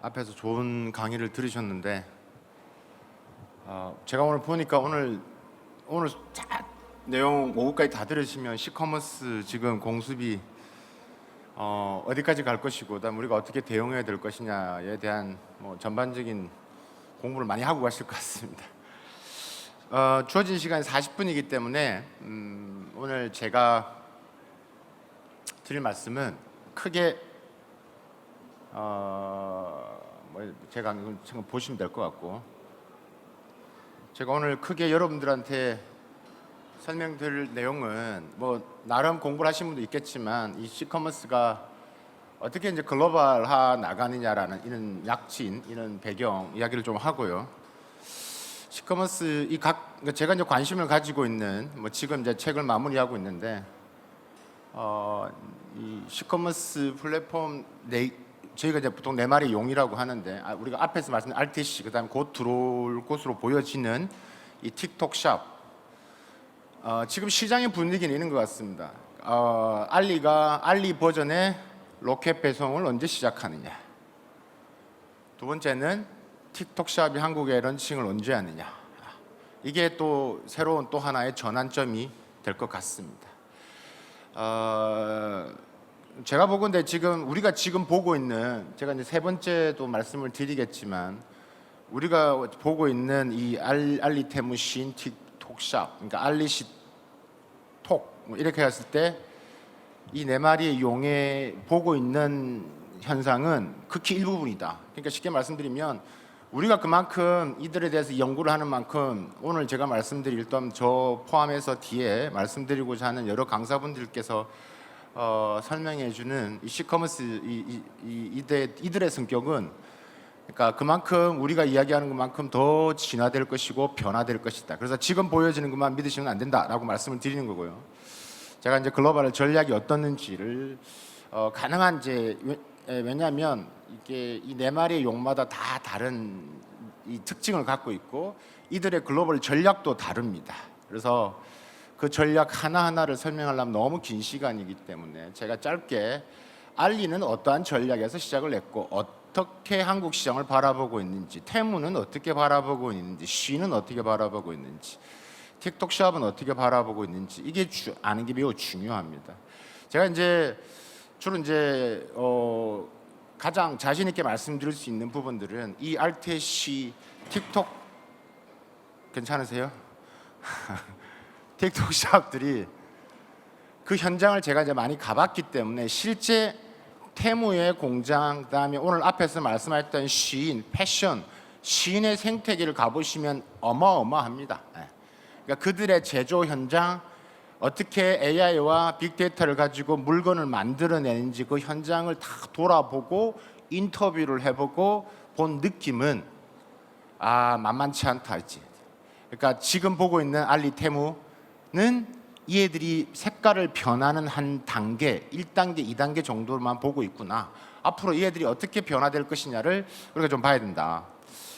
앞에서 좋은 강의를 들으셨는데 제가 오늘 보니까 오늘 쫙 내용 오후까지 다 들으시면 시커머스 지금 공습이 어디까지 갈 것이고 그다음 우리가 어떻게 대응해야 될 것이냐에 대한 전반적인 공부를 많이 하고 가실 것 같습니다. 주어진 시간이 40분이기 때문에 오늘 제가 드릴 말씀은 크게 제가 지금 보시면 될 것 같고, 제가 오늘 크게 여러분들한테 설명드릴 내용은 나름 공부를 하신 분도 있겠지만 이 시커머스가 어떻게 이제 글로벌화 나가느냐라는 이런 약진, 이런 배경 이야기를 좀 하고요. 시커머스 그러니까 제가 이제 관심을 가지고 있는 지금 이제 책을 마무리하고 있는데 이 시커머스 플랫폼 저희가 이제 보통 네 마리 용이라고 하는데 우리가 앞에서 말씀드린 RTC 그다음에 곧 들어올 것으로 보여지는 이 틱톡샵 지금 시장의 분위기는 이런 것 같습니다. 알리 버전의 로켓 배송을 언제 시작하느냐. 두 번째는 틱톡샵이 한국에 런칭을 언제 하느냐. 이게 또 새로운 또 하나의 전환점이 될 것 같습니다. 제가 보건대 우리가 지금 보고 있는, 제가 이제 세 번째도 말씀을 드리겠지만 우리가 보고 있는 이 알리테무신 틱톡샵, 그러니까 알리시 톡 이렇게 했을 때 이 네 마리의 용에 보고 있는 현상은 극히 일부분이다. 그러니까 쉽게 말씀드리면 우리가 그만큼 이들에 대해서 연구를 하는 만큼 오늘 제가 말씀드릴 저 포함해서 뒤에 말씀드리고자 하는 여러 강사분들께서 설명해주는 이 시커머스 이들의 성격은, 그러니까 그만큼 우리가 이야기하는 것만큼 더 진화될 것이고 변화될 것이다. 그래서 지금 보여지는 것만 믿으시면 안 된다라고 말씀을 드리는 거고요. 제가 이제 글로벌 전략이 어떻는지를 가능한 왜냐하면 이게 이 네 마리의 용마다 다 다른 이 특징을 갖고 있고 이들의 글로벌 전략도 다릅니다. 그래서 그 전략 하나하나를 설명하려면 너무 긴 시간이기 때문에 제가 짧게 알리는 어떠한 전략에서 시작을 했고 어떻게 한국 시장을 바라보고 있는지, 테무는 어떻게 바라보고 있는지, 쉬는 어떻게 바라보고 있는지, 틱톡샵은 어떻게 바라보고 있는지, 이게 아는 게 매우 중요합니다. 제가 주로 가장 자신 있게 말씀드릴 수 있는 부분들은 이 RTC 틱톡 괜찮으세요? 틱톡샵들이 그 현장을 제가 이제 많이 가봤기 때문에 실제 테무의 공장, 그다음에 오늘 앞에서 말씀하셨던 시인, 패션, 시인의 생태계를 가보시면 어마어마합니다. 그러니까 그들의 제조 현장, 어떻게 AI와 빅데이터를 가지고 물건을 만들어내는지 그 현장을 다 돌아보고 인터뷰를 해보고 본 느낌은 만만치 않다 했지. 그러니까 지금 보고 있는 알리테무는 얘들이 색깔을 변하는 한 단계, 1단계, 2단계 정도만 보고 있구나. 앞으로 얘들이 어떻게 변화될 것이냐를 우리가 좀 봐야 된다.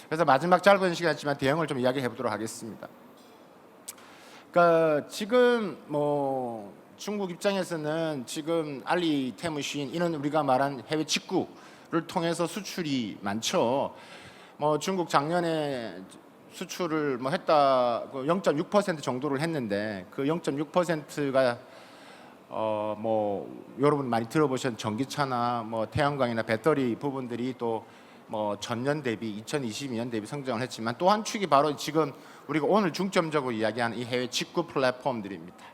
그래서 마지막 짧은 시간이지만 대응을 좀 이야기해 보도록 하겠습니다. 그러니까 지금 중국 입장에서는 지금 알리테무신 이는 우리가 말한 해외 직구를 통해서 수출이 많죠. 중국 작년에 수출을 했다 0.6% 정도를 했는데 그 0.6%가 여러분 많이 들어보신 전기차나 태양광이나 배터리 부분들이 또 전년 대비 2022년 대비 성장을 했지만 또 한 축이 바로 지금 우리가 오늘 중점적으로 이야기하는 이 해외 직구 플랫폼들입니다.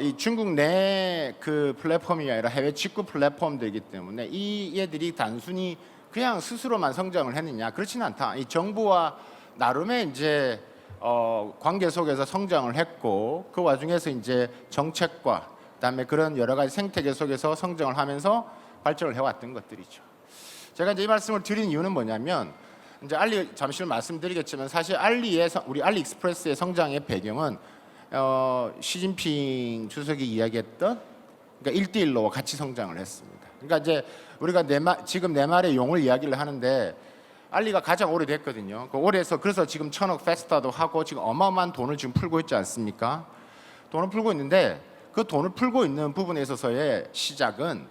이 중국 내 그 플랫폼이 아니라 해외 직구 플랫폼들이기 때문에 이 얘들이 단순히 그냥 스스로만 성장을 했느냐, 그렇지는 않다. 이 정부와 나름의 관계 속에서 성장을 했고 그 와중에서 정책과 그다음에 그런 여러 가지 생태계 속에서 성장을 하면서 발전을 해왔던 것들이죠. 제가 이 말씀을 드린 이유는 뭐냐면 알리 잠시 후 말씀드리겠지만 사실 우리 알리익스프레스의 성장의 배경은 시진핑 주석이 이야기했던 그러니까 1대1로 같이 성장을 했습니다. 그러니까 우리가 지금 네 마리의 용을 이야기를 하는데 알리가 가장 오래됐거든요. 그래서 지금 1000억 페스타도 하고 지금 어마어마한 돈을 지금 풀고 있지 않습니까? 돈을 풀고 있는데 그 돈을 풀고 있는 부분에 있어서의 시작은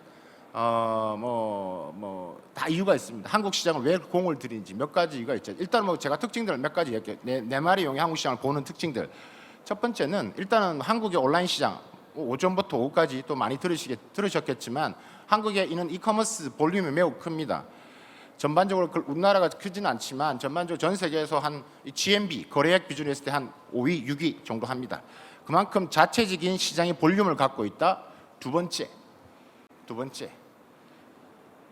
다 다 이유가 있습니다. 한국 시장을 왜 공을 들이는지 몇 가지 이유가 있죠. 일단 뭐 제가 특징들을 몇 가지 이렇게 네 마리 용의 한국 시장을 보는 특징들. 첫 번째는 일단은 한국의 온라인 시장 오전부터 오후까지 또 많이 들으셨겠지만 한국에 있는 이커머스 볼륨이 매우 큽니다. 전반적으로 우리나라가 크지는 않지만 전반적으로 전 세계에서 한 GMB 거래액 비중으로 했을 때 한 5위, 6위 정도 합니다. 그만큼 자체적인 시장의 볼륨을 갖고 있다. 두 번째,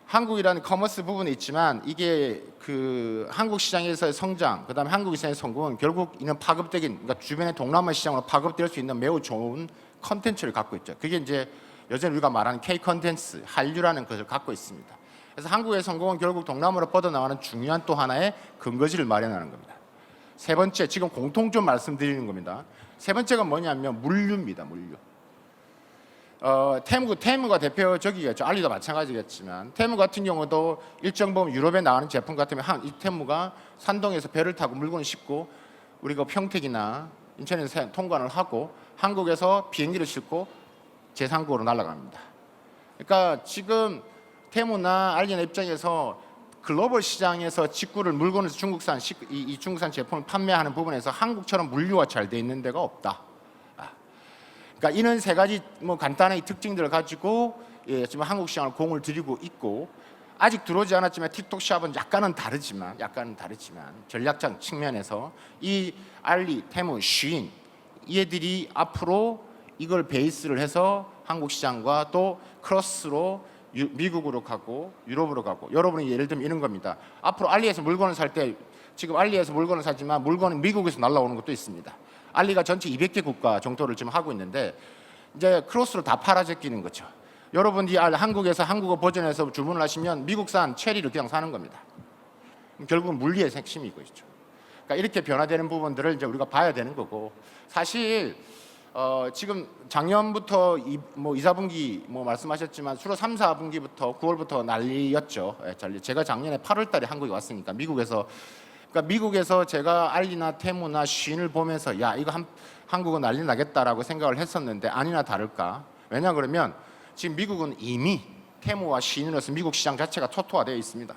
한국이라는 커머스 부분이 있지만 이게 그 한국 시장에서의 성장, 그다음에 한국 시장의 성공은 결국 이는 파급적인, 그러니까 주변의 동남아 시장으로 파급될 수 있는 매우 좋은 컨텐츠를 갖고 있죠. 그게 이제 여전히 우리가 말하는 K 컨텐츠, 한류라는 것을 갖고 있습니다. 그래서 한국의 성공은 결국 동남아로 뻗어나가는 중요한 또 하나의 근거지를 마련하는 겁니다. 세 번째, 지금 공통점 말씀드리는 겁니다. 세 번째가 뭐냐면 물류입니다. 물류. 테무가 대표적이겠죠. 알리도 마찬가지겠지만 테무 같은 경우도 일정 부분 유럽에 나가는 제품 같으면 이 테무가 산동에서 배를 타고 물건을 싣고 우리가 평택이나 인천에서 통관을 하고 한국에서 비행기를 싣고 제3국으로 날아갑니다. 그러니까 지금 테무나 알리나 입장에서 글로벌 시장에서 직구를 물건을 중국산 중국산 제품을 판매하는 부분에서 한국처럼 물류가 잘 돼 있는 데가 없다. 그러니까 이런 세 가지 뭐 간단한 특징들을 가지고 지금 한국 시장을 공을 들이고 있고 아직 들어오지 않았지만 틱톡 샵은 약간은 다르지만 전략적 측면에서 이 알리, 테무, 쉬인 얘들이 앞으로 이걸 베이스를 해서 한국 시장과 또 크로스로 미국으로 가고 유럽으로 가고 여러분이 예를 들면 이런 겁니다. 앞으로 알리에서 물건을 살 때 지금 알리에서 물건을 사지만 물건은 미국에서 날라오는 것도 있습니다. 알리가 전체 200개 국가 정도를 지금 하고 있는데 이제 크로스로 다 팔아 제끼는 거죠. 여러분이 한국에서 한국어 버전에서 주문을 하시면 미국산 체리를 그냥 사는 겁니다. 결국은 물리의 핵심이 이거죠. 그러니까 이렇게 변화되는 부분들을 이제 우리가 봐야 되는 거고 사실 지금 작년부터 2, 4분기 말씀하셨지만 주로 3, 4분기부터 9월부터 난리였죠. 제가 작년에 8월달에 한국에 왔으니까 미국에서 제가 알리나 테무나 쉰을 보면서 야 이거 한국은 난리 나겠다라고 생각을 했었는데 아니나 다를까. 왜냐 그러면 지금 미국은 이미 테무와 쉰으로서 미국 시장 자체가 토토화되어 있습니다.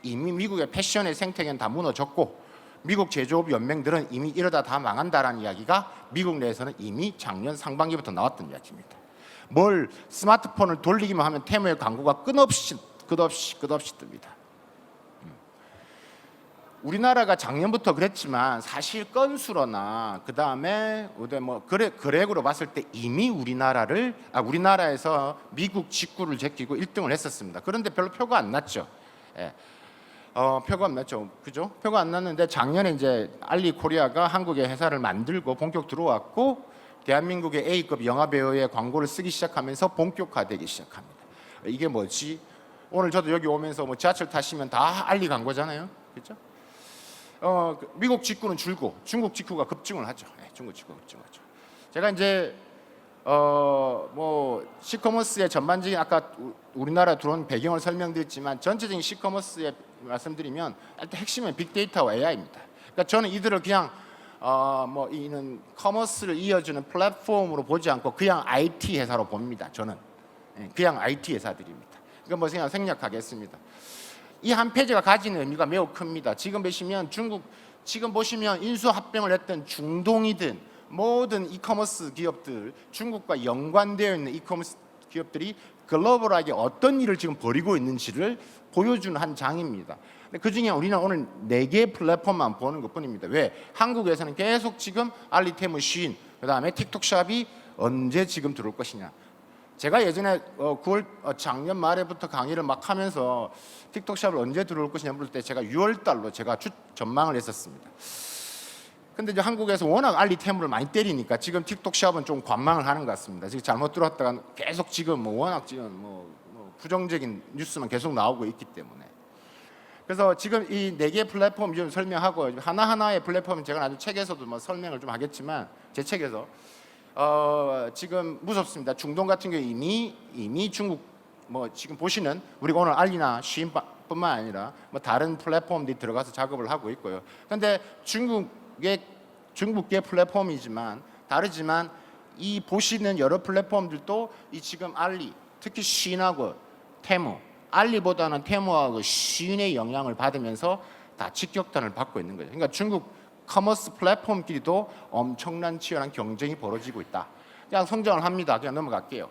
이미 미국의 패션의 생태계는 다 무너졌고 미국 제조업 연맹들은 이미 이러다 다 망한다라는 이야기가 미국 내에서는 이미 작년 상반기부터 나왔던 이야기입니다. 뭘 스마트폰을 돌리기만 하면 테무의 광고가 끝없이 뜹니다. 우리나라가 작년부터 그랬지만 사실 건수로나 그 다음에 거래액으로 봤을 때 이미 우리나라에서 미국 직구를 제끼고 1등을 했었습니다. 그런데 별로 표가 안 났죠. 표가 안 났죠. 그죠? 표가 안 났는데 작년에 이제 알리 코리아가 한국에 회사를 만들고 본격 들어왔고 대한민국의 A급 영화 배우의 광고를 쓰기 시작하면서 본격화되기 시작합니다. 이게 뭐지? 오늘 저도 여기 오면서 지하철 타시면 다 알리 광고잖아요. 그렇죠? 미국 직구는 줄고 중국 직구가 급증을 하죠. 중국 직구가 급증하죠. 제가 이제 시커머스의 전반적인 아까 우리나라 들어온 배경을 설명드렸지만 전체적인 시커머스에 말씀드리면 일단 핵심은 빅데이터와 AI입니다. 그러니까 저는 이들을 그냥 이는 커머스를 이어주는 플랫폼으로 보지 않고 그냥 IT 회사로 봅니다. 저는 그냥 IT 회사들입니다. 그러니까 생략하겠습니다. 이 한 페이지가 가지는 의미가 매우 큽니다. 지금 보시면 인수합병을 했던 중동이든 모든 이커머스 기업들, 중국과 연관되어 있는 이커머스 기업들이 글로벌하게 어떤 일을 지금 벌이고 있는지를 보여주는 한 장입니다. 그 중에 우리는 오늘 4개의 플랫폼만 보는 것뿐입니다. 왜? 한국에서는 계속 지금 알리, 테무, 쉰, 그다음에 틱톡샵이 언제 지금 들어올 것이냐. 제가 예전에 작년 말에부터 강의를 막 하면서 틱톡샵을 언제 들어올 것이냐 물을 때 제가 6월 달로 제가 전망을 했었습니다. 근데 이제 한국에서 워낙 알리, 테무를 많이 때리니까 지금 틱톡샵은 좀 관망을 하는 것 같습니다. 지금 잘못 들어왔다가 계속 지금 워낙 지금 부정적인 뉴스만 계속 나오고 있기 때문에. 그래서 지금 이 4개 플랫폼 좀 설명하고 하나하나의 플랫폼은 제가 나중에 책에서도 설명을 좀 하겠지만 제 책에서 지금 무섭습니다. 중동 같은 경우 이미 중국 지금 보시는 우리가 오늘 알리나 쉰뿐만 아니라 다른 플랫폼들이 들어가서 작업을 하고 있고요. 그런데 중국계 플랫폼이지만 다르지만 이 보시는 여러 플랫폼들도 이 지금 알리, 특히 쉰하고 테무 알리보다는 테무와 그 시인의 영향을 받으면서 다 직격탄을 받고 있는 거죠. 그러니까 중국 커머스 플랫폼끼리도 엄청난 치열한 경쟁이 벌어지고 있다. 그냥 성장을 합니다. 그냥 넘어갈게요.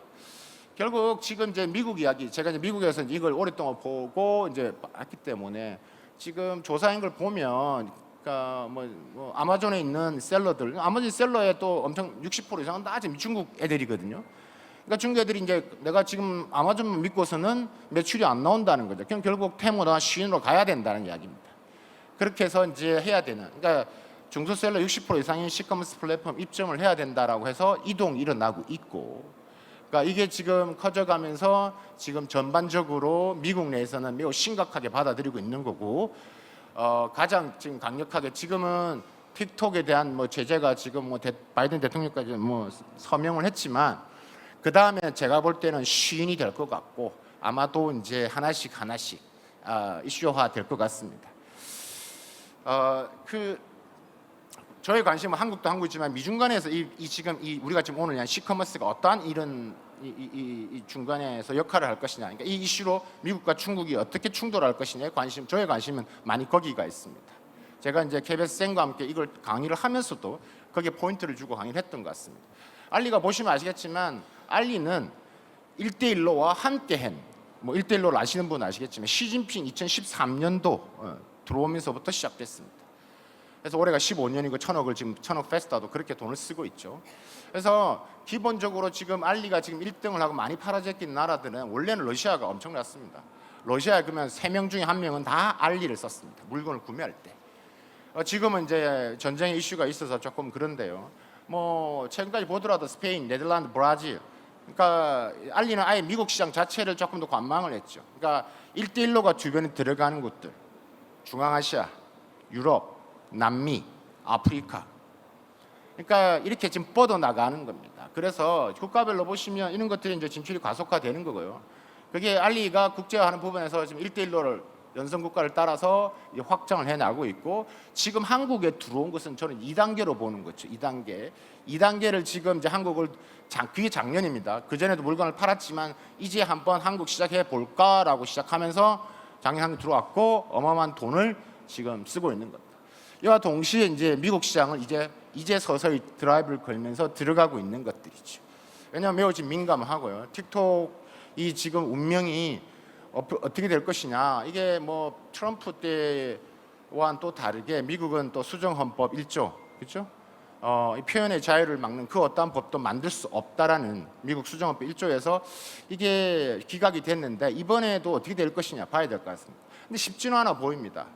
결국 지금 이제 미국 이야기, 제가 이제 미국에서 이걸 오랫동안 보고 이제 봤기 때문에 지금 조사인 걸 보면, 그러니까 뭐 아마존에 있는 셀러들, 아마존 셀러에 또 엄청 60% 이상은 다 지금 중국 애들이거든요. 그러니까 중국 애들이 이제 내가 지금 아마존 믿고서는 매출이 안 나온다는 거죠. 그럼 결국 테무나 시인으로 가야 된다는 이야기입니다. 그렇게 해서 이제 해야 되는, 그러니까 중소셀러 60% 이상인 시커머스 플랫폼 입점을 해야 된다라고 해서 이동이 일어나고 있고, 그러니까 이게 지금 커져가면서 지금 전반적으로 미국 내에서는 매우 심각하게 받아들이고 있는 거고, 가장 지금 강력하게 지금은 틱톡에 대한 뭐 제재가 지금 뭐 바이든 대통령까지 뭐 서명을 했지만, 그 다음에 제가 볼 때는 시인이 될 것 같고 아마도 이제 하나씩 이슈화 될 것 같습니다. 저의 관심은 한국도 한국이지만 미중간에서 지금 우리가 지금 오늘 시커머스가 어떠한 이런 이 중간에서 역할을 할 것이냐, 그러니까 이 이슈로 미국과 중국이 어떻게 충돌할 것이냐에 저의 관심은 많이 거기가 있습니다. 제가 이제 KBS 쌤과 함께 이걸 강의를 하면서도 거기에 포인트를 주고 강의를 했던 것 같습니다. 알리가 보시면 아시겠지만 알리는 1대1로와 함께한, 뭐 1대1로를 아시는 분은 아시겠지만 시진핑 2013년도 들어오면서부터 시작됐습니다. 그래서 올해가 15년이고 1000억을 지금 1000억 페스타도 그렇게 돈을 쓰고 있죠. 그래서 기본적으로 지금 알리가 지금 1등을 하고 많이 팔아졌긴 나라들은 원래는 러시아가 엄청났습니다. 러시아에 그러면 3명 중에 1명은 다 알리를 썼습니다. 물건을 구매할 때. 지금은 이제 전쟁의 이슈가 있어서 조금 그런데요. 뭐 최근까지 보더라도 스페인, 네덜란드, 브라질, 그러니까 알리는 아예 미국 시장 자체를 조금 더 관망을 했죠. 그러니까 1대1로가 주변에 들어가는 곳들, 중앙아시아, 유럽, 남미, 아프리카, 그러니까 이렇게 지금 뻗어 나가는 겁니다. 그래서 국가별로 보시면 이런 것들이 이제 진출이 가속화되는 거고요. 그게 알리가 국제화하는 부분에서 지금 1대1로를 연성 국가를 따라서 확장을 해나가고 있고, 지금 한국에 들어온 것은 저는 2단계로 보는 거죠. 2단계를 지금 이제 한국을 그게 작년입니다. 그 전에도 물건을 팔았지만 이제 한번 한국 시작해 볼까라고 시작하면서 작년 한국 들어왔고 어마어마한 돈을 지금 쓰고 있는 겁니다. 이와 동시에 이제 미국 시장을 이제 서서히 드라이브를 걸면서 들어가고 있는 것들이죠. 왜냐하면 매우 지금 민감하고요. 틱톡이 지금 운명이 어떻게 될 것이냐, 이게 뭐 트럼프 때와는 또 다르게 미국은 또 수정헌법 1조, 그렇죠? 이 표현의 자유를 막는 그 어떠한 법도 만들 수 없다라는 미국 수정헌법 1조에서 이게 기각이 됐는데, 이번에도 어떻게 될 것이냐 봐야 될 것 같습니다. 근데 쉽지는 않아 보입니다.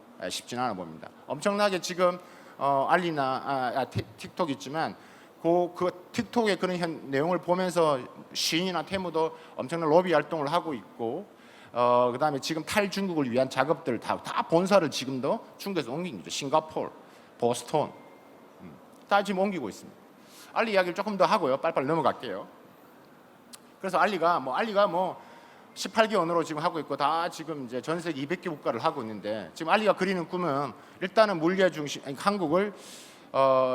엄청나게 지금 알리나 틱톡 있지만 그 틱톡의 그런 내용을 보면서 시인이나 테무도 엄청난 로비 활동을 하고 있고, 그다음에 지금 탈중국을 위한 작업들 다 본사를 지금도 중국에서 옮긴 거죠. 싱가포르, 보스턴 다 지금 옮기고 있습니다. 알리 이야기를 조금 더 하고요. 빨리빨리 넘어갈게요. 그래서 알리가 18개 언어로 지금 하고 있고 다 지금 이제 전 세계 200개 국가를 하고 있는데, 지금 알리가 그리는 꿈은 일단은 물류 중심, 한국을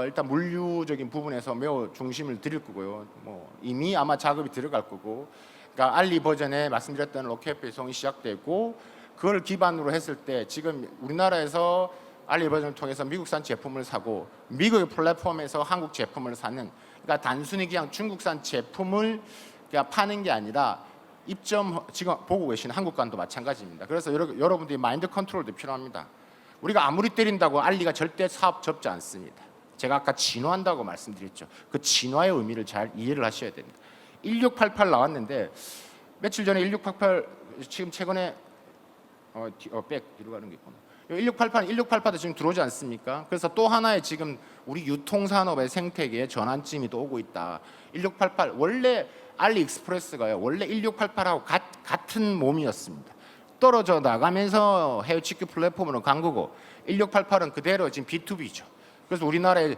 일단 물류적인 부분에서 매우 중심을 드릴 거고요. 뭐 이미 아마 작업이 들어갈 거고, 그러니까 알리 버전에 말씀드렸던 로켓 배송이 시작되고, 그걸 기반으로 했을 때 지금 우리나라에서 알리 버전을 통해서 미국산 제품을 사고 미국의 플랫폼에서 한국 제품을 사는, 그러니까 단순히 그냥 중국산 제품을 그냥 파는 게 아니라 입점, 지금 보고 계시는 한국과도 마찬가지입니다. 그래서 여러분들이 마인드 컨트롤도 필요합니다. 우리가 아무리 때린다고 알리가 절대 사업 접지 않습니다. 제가 아까 진화한다고 말씀드렸죠. 그 진화의 의미를 잘 이해를 하셔야 됩니다. 1688 나왔는데 며칠 전에 1688 지금 최근에 백 뒤로 가는 게 있구나. 1688도 지금 들어오지 않습니까? 그래서 또 하나의 지금 우리 유통산업의 생태계에 전환점이 또 오고 있다. 1688 원래 알리익스프레스가요, 원래 1688하고 같은 몸이었습니다. 떨어져 나가면서 해외 직구 플랫폼으로 간 거고, 1688은 그대로 지금 B2B죠. 그래서 우리나라의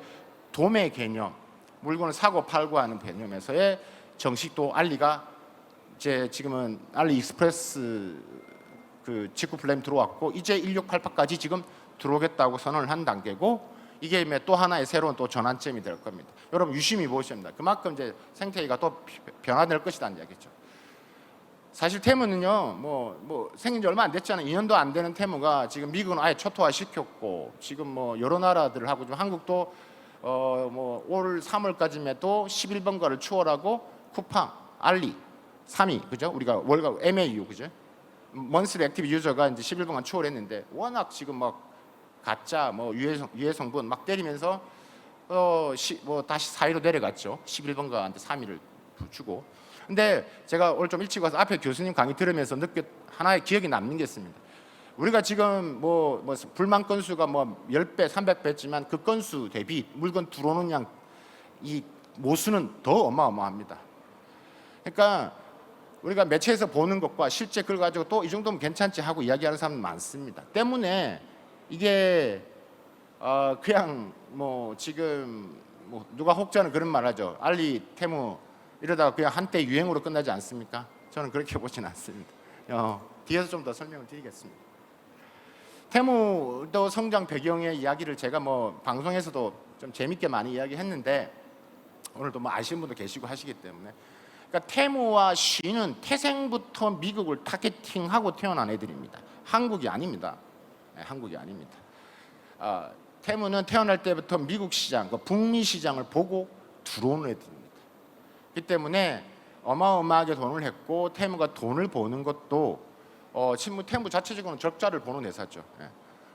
도매 개념, 물건을 사고 팔고 하는 개념에서의 정식 또 알리가 이제 지금은 알리익스프레스 그 직구 플랫폼 들어왔고, 이제 1688까지 지금 들어오겠다고 선언을 한 단계고, 이게 또 하나의 새로운 또 전환점이 될 겁니다. 여러분 유심히 보셔야 합니다. 그만큼 이제 생태계가 또 변화될 것이라는 얘기죠. 사실 테무는요, 뭐 생긴 지 얼마 안 됐잖아요. 2년도 안 되는 테무가 지금 미국은 아예 초토화 시켰고, 지금 뭐 여러 나라들하고 좀 한국도 뭐 올 3월까지만 해도 11번가를 추월하고 쿠팡, 알리, 3위, 그죠? 우리가 월가 MAU, 그죠? 먼슬리 액티브 유저가 이제 11번가 추월했는데, 워낙 지금 막 가짜 뭐 유해 성분 막 때리면서 뭐 다시 4위로 내려갔죠. 11번가한테 3위를 주고. 근데 제가 오늘 좀 일찍 와서 앞에 교수님 강의 들으면서 하나의 기억이 남는 게 있습니다. 우리가 지금 뭐 불만 건수가 뭐 10배, 300배지만 그 건수 대비 물건 들어오는 양, 이 모수는 더 어마어마합니다. 그러니까 우리가 매체에서 보는 것과 실제 그걸 가지고 또 이 정도면 괜찮지 하고 이야기하는 사람 많습니다. 때문에 이게 그냥 뭐 지금 뭐 누가 혹자는 그런 말 하죠. 알리, 테무 이러다가 그냥 한때 유행으로 끝나지 않습니까? 저는 그렇게 보진 않습니다. 뒤에서 좀 더 설명을 드리겠습니다. 테무도 성장 배경의 이야기를 제가 뭐 방송에서도 좀 재밌게 많이 이야기했는데, 오늘도 뭐 아시는 분도 계시고 하시기 때문에, 그러니까 테무와 쉬는 태생부터 미국을 타겟팅하고 태어난 애들입니다. 한국이 아닙니다. 네, 한국이 아닙니다. 테무는 태어날 때부터 미국 시장, 북미 시장을 보고 들어오는 애들입니다. 그렇기 때문에 어마어마하게 돈을 했고, 테무가 돈을 버는 것도 테무 자체적으로는 적자를 보는 회사죠. 예.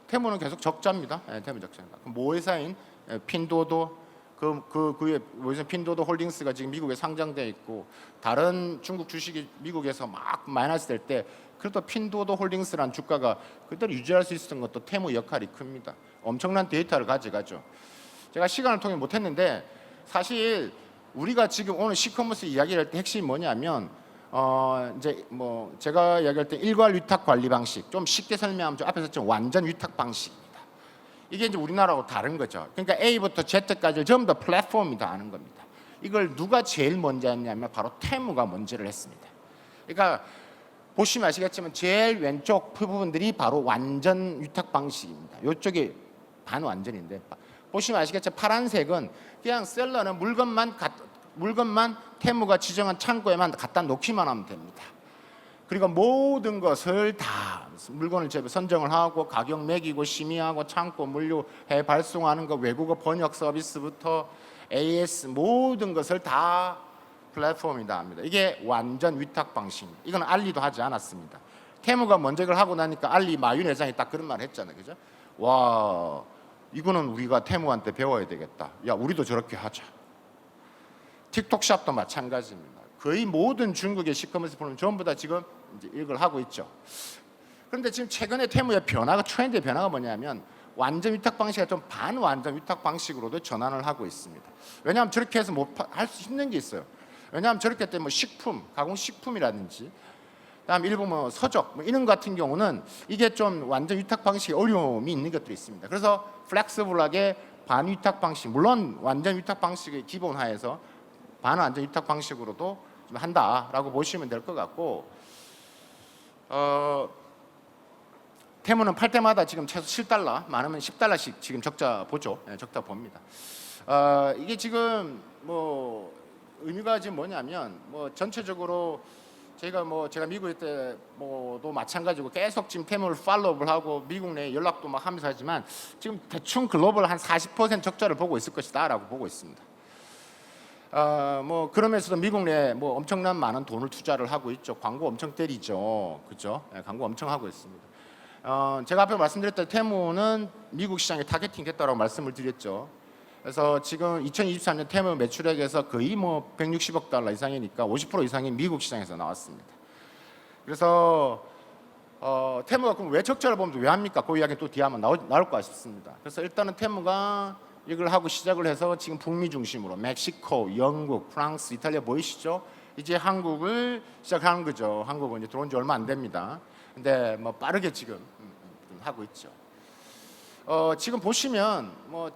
테무는 계속 적자입니다. 예, 테무 적자입니다. 모회사인 핀도도 그 위에 모회사 핀도도 홀딩스가 지금 미국에 상장돼 있고, 다른 중국 주식이 미국에서 막 마이너스 될 때 그래도 핀도도 홀딩스라는 주가가 그대로 유지할 수 있었던 것도 테무 역할이 큽니다. 엄청난 데이터를 가져가죠. 제가 시간을 통해 못했는데, 사실 우리가 지금 오늘 시커머스 이야기를 할 때 핵심이 뭐냐면, 이제 뭐 제가 이야기할 때 일괄 위탁 관리 방식, 좀 쉽게 설명하면 좀 앞에서 좀 완전 위탁 방식입니다. 이게 이제 우리나라하고 다른 거죠. 그러니까 A부터 Z까지 전부 다 플랫폼이 다 하는 겁니다. 이걸 누가 제일 먼저 했냐면 바로 테무가 먼저를 했습니다. 그러니까 보시면 아시겠지만 제일 왼쪽 부분들이 바로 완전 위탁 방식입니다. 이쪽이 반완전인데, 보시면 아시겠지만 파란색은 그냥 셀러는 물건만 테무가 지정한 창고에만 갖다 놓기만 하면 됩니다. 그리고 모든 것을 다 물건을 선정을 하고 가격 매기고 심의하고 창고 물류해 발송하는 거, 외국어 번역 서비스부터 AS 모든 것을 다 플랫폼이 다 합니다. 이게 완전 위탁 방식입니다. 이건 알리도 하지 않았습니다. 테무가 먼저 이걸 하고 나니까 알리 마윤 회장이 딱 그런 말 했잖아요. 그죠? 와, 이거는 우리가 테무한테 배워야 되겠다. 야, 우리도 저렇게 하자. 틱톡샵도 마찬가지입니다. 거의 모든 중국의 시커머스 플랫폼 전부 다 지금 이제 이걸 하고 있죠. 그런데 지금 최근에 테무의 변화가, 트렌드의 변화가 뭐냐면 완전 위탁 방식이 좀 반완전 위탁 방식으로도 전환을 하고 있습니다. 왜냐하면 저렇게 해서 할 수 있는 게 있어요. 왜냐하면 저렇게 때문에 식품, 가공식품이라든지, 그다음 일부 뭐 서적 뭐 이런 같은 경우는 이게 좀 완전 위탁 방식에 어려움이 있는 것들이 있습니다. 그래서 플렉서블하게 반위탁 방식, 물론 완전 위탁 방식의 기본 하에서 반완전 위탁 방식으로도 좀 한다라고 보시면 될 것 같고, 테무는 팔 때마다 지금 최소 7달러, 많으면 10달러씩 지금 적자 보죠. 네, 적자 봅니다. 이게 지금 뭐 의미가 지금 뭐냐면, 뭐 전체적으로 제가 미국에 때 뭐도 마찬가지고 계속 지금 테무를 팔로우를 하고 미국 내 연락도 막 하면서 하지만 지금 대충 글로벌 한 40% 적자를 보고 있을 것이다라고 보고 있습니다. 뭐 그러면서도 미국 내 뭐 엄청난 많은 돈을 투자를 하고 있죠. 광고 엄청 때리죠, 그렇죠? 네, 광고 엄청 하고 있습니다. 제가 앞에 말씀드렸던 테무는 미국 시장에 타겟팅 됐다고 말씀을 드렸죠. 그래서 지금 2023년 테무 매출액에서 거의 뭐 160억 달러 이상이니까 50% 이상이 미국 시장에서 나왔습니다. 그래서 테무가 그럼 왜 적자를 보면 왜 합니까? 그 이야기는 또 뒤에 한번 나올 것 같습니다. 그래서 일단은 테무가 이걸 하고 시작을 해서 지금 북미 중심으로 멕시코, 영국, 프랑스, 이탈리아 보이시죠? 이제 한국을 시작하는 거죠. 한국은 이제 들어온 지 얼마 안 됩니다. 근데 뭐 빠르게 지금 하고 있죠. 지금 보시면 뭐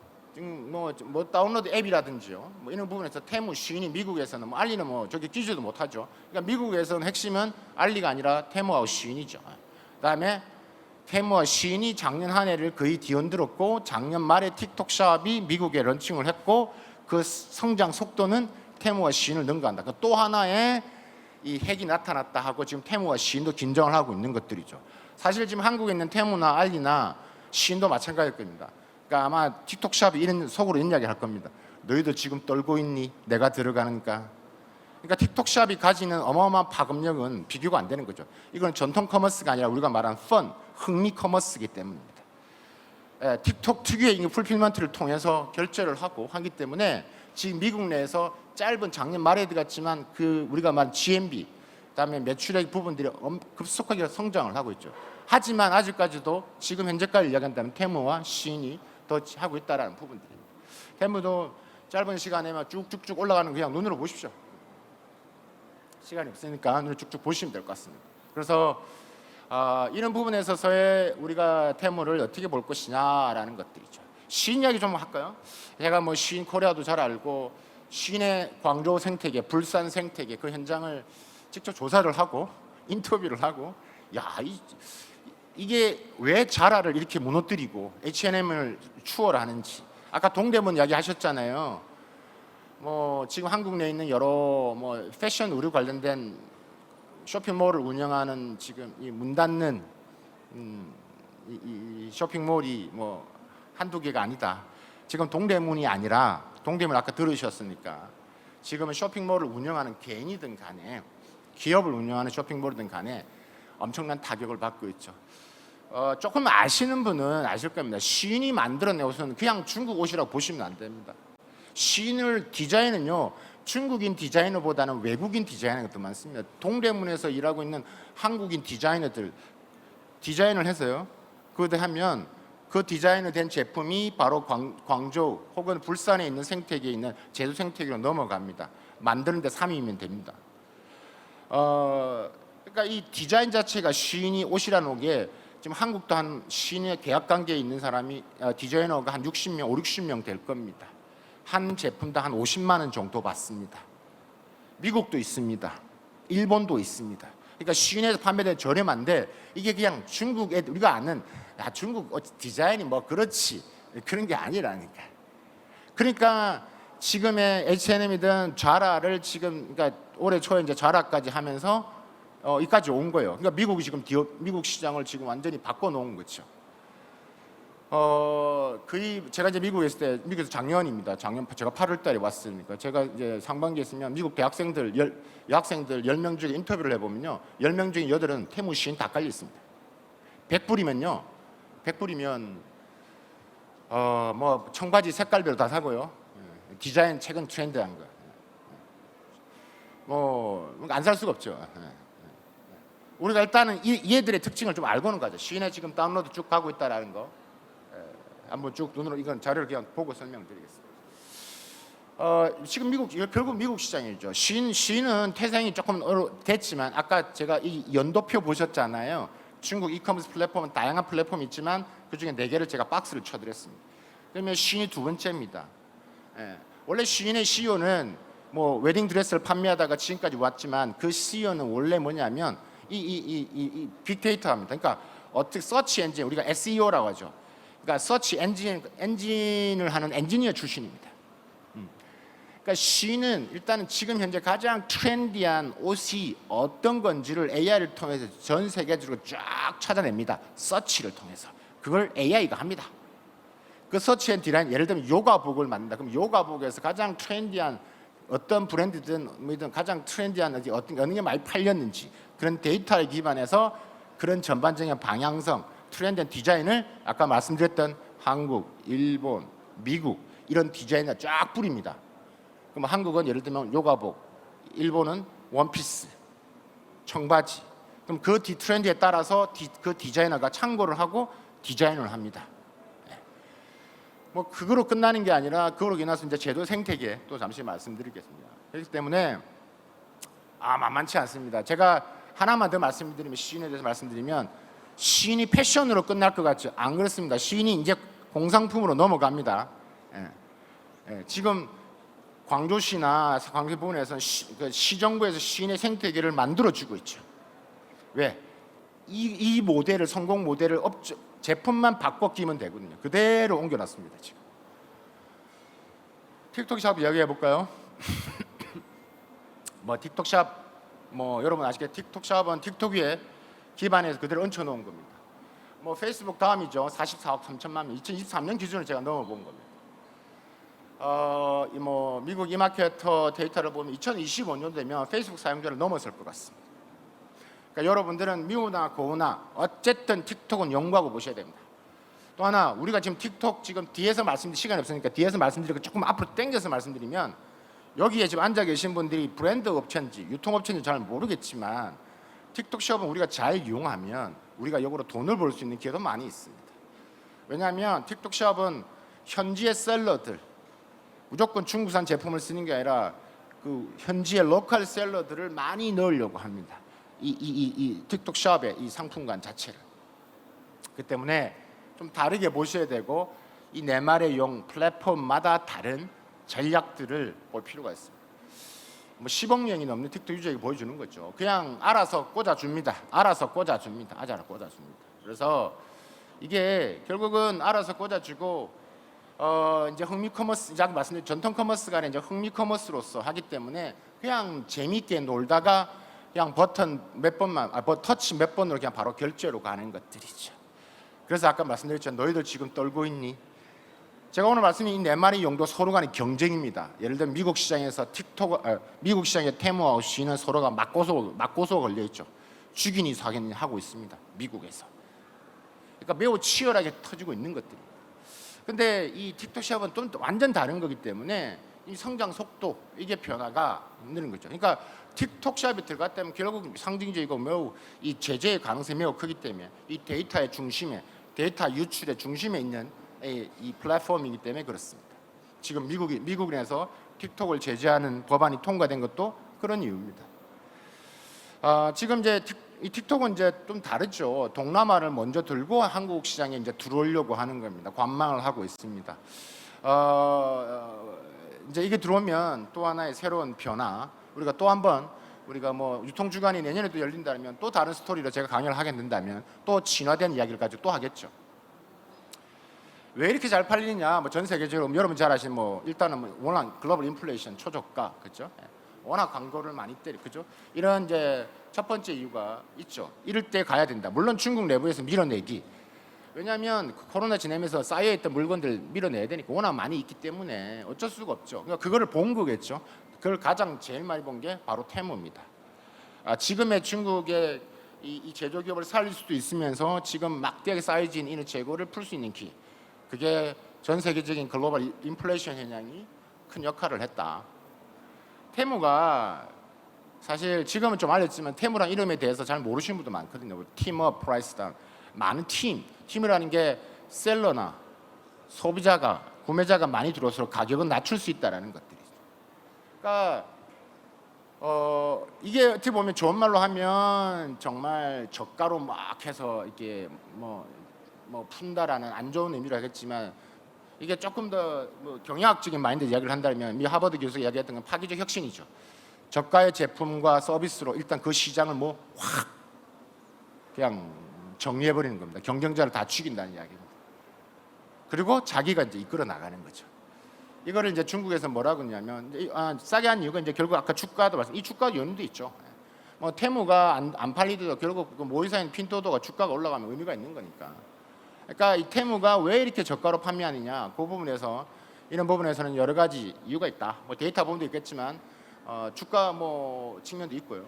다운로드 앱이라든지요, 뭐 이런 부분에서 테무, 쉬인이 미국에서는 뭐 알리는 뭐 저기 끼지도 못하죠. 그러니까 미국에서는 핵심은 알리가 아니라 테무하고 쉬인이죠. 그다음에 테무와 쉬인이 작년 한 해를 거의 뒤흔들었고, 작년 말에 틱톡샵이 미국에 런칭을 했고, 그 성장 속도는 테무와 쉬인을 능가한다. 또 하나의 이 핵이 나타났다 하고 지금 테무와 시인도 긴장을 하고 있는 것들이죠. 사실 지금 한국에 있는 테무나 알리나 시인도 마찬가지일 겁니다. 그러니까 아마 틱톡샵이 이런 속으로 이런 이야기 할 겁니다. 너희도 지금 떨고 있니? 내가 들어가는가? 그러니까 틱톡샵이 가지는 어마어마한 파급력은 비교가 안 되는 거죠. 이건 전통 커머스가 아니라 우리가 말하는 흥미 커머스이기 때문입니다. 틱톡 특유의 이 풀필먼트를 통해서 결제를 하고 하기 때문에 지금 미국 내에서 짧은 작년 말에도 같지만 그 우리가 말한 GMB 그다음에 매출액 부분들이 급속하게 성장을 하고 있죠. 하지만 아직까지도 지금 현재까지 이야기한다면 테무와 시인이 더 하고 있다라는 부분들입니다. 테무도 짧은 시간에만 쭉쭉쭉 올라가는 거 그냥 눈으로 보십시오. 시간이 없으니까 눈으로 쭉쭉 보시면 될 것 같습니다. 그래서 이런 부분에 있어서의 우리가 테무를 어떻게 볼 것이냐라는 것들이죠. 시인 이야기 좀 할까요? 제가 뭐 시인 코리아도 잘 알고 시인의 광주 생태계, 불산 생태계 그 현장을 직접 조사를 하고 인터뷰를 하고 이게 왜 자라를 이렇게 무너뜨리고 H&M을 추월하는지 아까 동대문 이야기 하셨잖아요. 뭐 지금 한국 내에 있는 여러 뭐 패션 의류 관련된 쇼핑몰을 운영하는 지금 이 문 닫는 이 쇼핑몰이 뭐 한두 개가 아니다. 지금 동대문이 아니라 동대문 아까 들으셨으니까 지금은 쇼핑몰을 운영하는 개인이든 간에 기업을 운영하는 쇼핑몰이든 간에 엄청난 타격을 받고 있죠. 조금 아시는 분은 아실 겁니다. 시인이 만들어낸 옷은 그냥 중국 옷이라고 보시면 안 됩니다. 시인을 디자인은요 중국인 디자이너보다는 외국인 디자이너가 더 많습니다. 동대문에서 일하고 있는 한국인 디자이너들 디자인을 해서요 그걸 하면 그 디자인이 된 제품이 바로 광저우 혹은 불산에 있는 생태계에 있는 제주 생태계로 넘어갑니다. 만드는데 3일이면 됩니다. 그러니까 이 디자인 자체가 시인이 옷이라는 게 지금 한국도 한 시인의 계약 관계에 있는 사람이 디자이너가 한 60명, 60명 될 겁니다. 한 제품당 한 50만 원 정도 받습니다. 미국도 있습니다. 일본도 있습니다. 그러니까 시인에서 판매된 저렴한데 이게 그냥 중국 애들 우리가 아는 중국 디자인이 뭐 그렇지 그런 게 아니라니까. 그러니까 지금의 H&M이든 자라를 지금 그러니까 올해 초에 이제 자라까지 하면서 여기까지 온 거예요. 그러니까 미국이 지금 미국 시장을 지금 완전히 바꿔 놓은 거죠. 거의 제가 이제 미국에 있을 때 미국에서 작년입니다. 작년 제가 8월달에 왔으니까 제가 이제 상반기에 있으면 미국 대학생들 여학생들 10명 중에 인터뷰를 해보면요 10명 중에 8은 테무 시인 다 깔려 있습니다. 100불이면 뭐 청바지 색깔별로 다 사고요. 디자인 최근 트렌드한 거. 뭐 안 살 수가 없죠. 우리가 일단은 얘들의 특징을 좀 알고는 가죠. 시인의 지금 다운로드 쭉 가고 있다라는 거. 한번 쭉 눈으로 이건 자료를 그냥 보고 설명드리겠습니다. 지금 결국 미국 시장이죠. 시인은 태생이 조금 됐지만 아까 제가 이 연도표 보셨잖아요. 중국 이커머스 플랫폼은 다양한 플랫폼이 있지만 그 중에 4개를 제가 박스를 쳐드렸습니다. 그러면 시인이 두 번째입니다. 원래 시인의 CEO는 뭐 웨딩 드레스를 판매하다가 지금까지 왔지만 그 CEO는 원래 뭐냐면 이 빅데이터입니다. 그러니까 어떻게 서치 엔진 우리가 SEO라고 하죠. 그러니까 서치 엔진을 하는 엔지니어 출신입니다. 그러니까 시인은 일단은 지금 현재 가장 트렌디한 옷이 어떤 건지를 AI를 통해서 전 세계적으로 쫙 찾아냅니다. 서치를 통해서. 그걸 AI가 합니다. 그 서치 앤 디자인 예를 들면 요가복을 만든다. 그럼 요가복에서 가장 트렌디한 어떤 브랜드든 뭐든 가장 트렌디한 어느 게 많이 팔렸는지 그런 데이터에 기반해서 그런 전반적인 방향성, 트렌디한 디자인을 아까 말씀드렸던 한국, 일본, 미국 이런 디자인을 쫙 뿌립니다. 그럼 한국은 예를 들면 요가복, 일본은 원피스, 청바지. 그럼 그 트렌드에 따라서 그 디자이너가 참고를 하고 디자인을 합니다. 뭐 그거로 끝나는 게 아니라 그거로 인해서 이제 제도 생태계 또 잠시 말씀드리겠습니다. 그렇기 때문에 만만치 않습니다. 제가 하나만 더 말씀드리면 시인에 대해서 말씀드리면 시인이 패션으로 끝날 것 같죠? 안 그렇습니다. 시인이 이제 공상품으로 넘어갑니다. 지금 광주시나 광주 부분에서 시정부에서 시인의 생태계를 만들어주고 있죠. 왜? 이 모델을 성공 모델을 제품만 바꿔 끼면 되거든요. 그대로 옮겨놨습니다. 지금 틱톡샵 이야기해 볼까요? 뭐 틱톡샵 뭐 여러분 아시겠 틱톡 샵은 틱톡 위에 기반해서 그대로 얹혀놓은 겁니다. 뭐 페이스북 다음이죠. 44억 3천만 명. 2023년 기준으로 제가 넣어본 겁니다. 뭐 미국 이마케터 데이터를 보면 2025년 되면 페이스북 사용자를 넘어설 것 같습니다. 그러니까 여러분들은 미우나 고우나 어쨌든 틱톡은 연구하고 보셔야 됩니다. 또 하나 우리가 지금 틱톡 지금 뒤에서 말씀드릴 시간이 없으니까 뒤에서 말씀드리고 조금 앞으로 당겨서 말씀드리면 여기에 지금 앉아 계신 분들이 브랜드 업체인지 유통업체인지 잘 모르겠지만 틱톡 숍은 우리가 잘 이용하면 우리가 역으로 돈을 벌 수 있는 기회도 많이 있습니다. 왜냐하면 틱톡 숍은 현지의 셀러들 무조건 중국산 제품을 쓰는 게 아니라 그 현지의 로컬 셀러들을 많이 넣으려고 합니다. 이 틱톡 숍의 이 상품관 자체를. 그 때문에 좀 다르게 보셔야 되고 이 네 마리의 용 플랫폼마다 다른 전략들을 볼 필요가 있습니다. 뭐 10억 명이 넘는 틱톡 유저에게 보여주는 거죠. 그냥 알아서 꽂아줍니다. 알아서 꽂아줍니다. 알아서 꽂아줍니다. 그래서 이게 결국은 알아서 꽂아주고 이제 흥미 커머스, 이제 말씀드린 전통 커머스가 아니라 이제 흥미 커머스로서 하기 때문에 그냥 재미있게 놀다가 그냥 버튼 몇 번만, 터치 몇 번으로 그냥 바로 결제로 가는 것들이죠. 그래서 아까 말씀드렸죠. 너희들 지금 떨고 있니? 제가 오늘 말씀드린 이 네 마리 용도 서로 간의 경쟁입니다. 예를 들면 미국 시장에서 미국 시장의 테무하고 쉬는 서로가 맞고소 걸려 있죠. 죽이니 사겠니 하고 있습니다. 미국에서. 그러니까 매우 치열하게 터지고 있는 것들이. 근데 이 틱톡 샵은 좀 완전 다른 거기 때문에 이 성장 속도 이게 변화가 있는 거죠. 그러니까 틱톡 샵에 들어갔다면 결국 상징적이고 매우 이 제재의 가능성이 매우 크기 때문에 이 데이터의 중심에 데이터 유출의 중심에 있는 이 플랫폼이기 때문에 그렇습니다. 지금 미국에서 틱톡을 제재하는 법안이 통과된 것도 그런 이유입니다. 지금 이제 이 틱톡은 이제 좀 다르죠. 동남아를 먼저 들고 한국 시장에 이제 들어오려고 하는 겁니다. 관망을 하고 있습니다. 이제 이게 들어오면 또 하나의 새로운 변화. 우리가 또 한번 우리가 뭐 유통주간이 내년에도 열린다면 또 다른 스토리로 제가 강연을 하게 된다면 또 진화된 이야기를 가지고 또 하겠죠. 왜 이렇게 잘 팔리느냐? 뭐 전 세계적으로 여러분 잘 아시는 뭐 일단은 뭐 워낙 글로벌 인플레이션 초저가 그렇죠? 워낙 광고를 많이 때리 그죠? 이런 이제 첫 번째 이유가 있죠. 이럴 때 가야 된다. 물론 중국 내부에서 밀어내기. 왜냐하면 코로나 지내면서 쌓여있던 물건들 밀어내야 되니까 워낙 많이 있기 때문에 어쩔 수가 없죠. 그러니까 그거를 본 거겠죠. 그걸 가장 제일 많이 본 게 바로 테무입니다. 지금의 중국의 이 제조기업을 살릴 수도 있으면서 지금 막대하게 쌓여진 이 재고를 풀 수 있는 기. 그게 전 세계적인 글로벌 인플레이션 현상이 큰 역할을 했다. 테무가 사실 지금은 좀 알렸지만 테무란 이름에 대해서 잘 모르시는 분도 많거든요. 팀업 프라이스다. 많은 팀이라는 게 셀러나 소비자가 구매자가 많이 들어올수록 가격은 낮출 수 있다라는 것들이죠. 그러니까 이게 어떻게 보면 좋은 말로 하면 정말 저가로 막 해서 이렇게 뭐 푼다라는 안 좋은 의미로 하겠지만 이게 조금 더 뭐 경영학적인 마인드 이야기를 한다면 미 하버드 교수가 이야기했던 건 파기적 혁신이죠. 저가의 제품과 서비스로 일단 그 시장을 뭐 확 그냥 정리해버리는 겁니다. 경쟁자를 다 죽인다는 이야기입니다. 그리고 자기가 이제 이끌어 나가는 거죠. 이거를 이제 중국에서 뭐라고 하냐면 싸게 한 이유가 이제 결국 아까 주가도 말씀, 이 주가 요인도 있죠. 뭐 테무가 안 팔리더라도 결국 그 모의사인 핀토도가 주가가 올라가면 의미가 있는 거니까. 그러니까 이 테무가 왜 이렇게 저가로 판매하느냐, 그 부분에서 이런 부분에서는 여러 가지 이유가 있다. 뭐 데이터 부분도 있겠지만 주가 뭐 측면도 있고요.